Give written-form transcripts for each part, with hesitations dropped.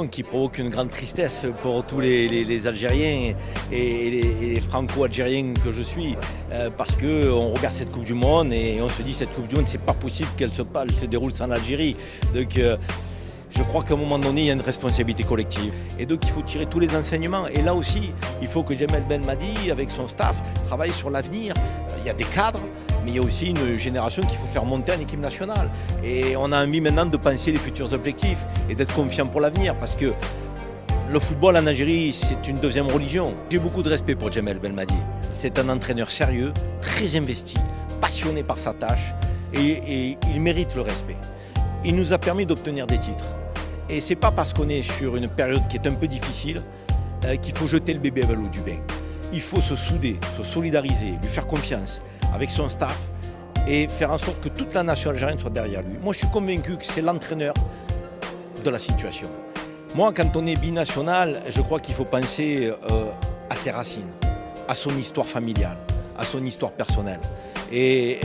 qui provoque une grande tristesse pour tous les Algériens et les Franco-Algériens que je suis, parce qu'on regarde cette Coupe du Monde et on se dit cette Coupe du Monde, c'est pas possible qu'elle se déroule sans l'Algérie. Donc je crois qu'à un moment donné, il y a une responsabilité collective. Et donc il faut tirer tous les enseignements. Et là aussi, il faut que Djamel Belmadi, avec son staff, travaille sur l'avenir. Il y a des cadres, mais il y a aussi une génération qu'il faut faire monter en équipe nationale. Et on a envie maintenant de penser les futurs objectifs et d'être confiant pour l'avenir, parce que le football en Algérie, c'est une deuxième religion. J'ai beaucoup de respect pour Djamel Belmadi. C'est un entraîneur sérieux, très investi, passionné par sa tâche, et il mérite le respect. Il nous a permis d'obtenir des titres. Et c'est pas parce qu'on est sur une période qui est un peu difficile qu'il faut jeter le bébé avec l'eau du bain. Il faut se souder, se solidariser, lui faire confiance avec son staff et faire en sorte que toute la nation algérienne soit derrière lui. Moi, je suis convaincu que c'est l'entraîneur de la situation. Moi, quand on est binational, je crois qu'il faut penser à ses racines, à son histoire familiale, à son histoire personnelle. Et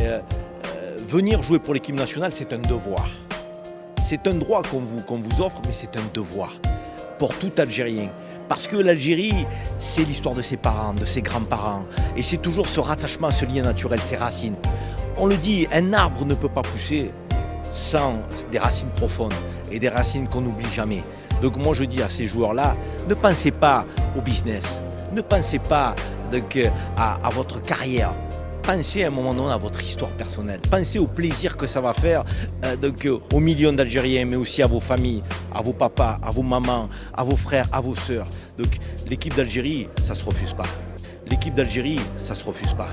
venir jouer pour l'équipe nationale, c'est un devoir. C'est un droit qu'on vous offre, mais c'est un devoir pour tout Algérien. Parce que l'Algérie, c'est l'histoire de ses parents, de ses grands-parents. Et c'est toujours ce rattachement, ce lien naturel, ses racines. On le dit, un arbre ne peut pas pousser sans des racines profondes et des racines qu'on n'oublie jamais. Donc moi je dis à ces joueurs-là, ne pensez pas au business, ne pensez pas donc, à votre carrière. Pensez à un moment donné à votre histoire personnelle. Pensez au plaisir que ça va faire donc, aux millions d'Algériens, mais aussi à vos familles, à vos papas, à vos mamans, à vos frères, à vos sœurs. Donc l'équipe d'Algérie, ça ne se refuse pas. L'équipe d'Algérie, ça ne se refuse pas.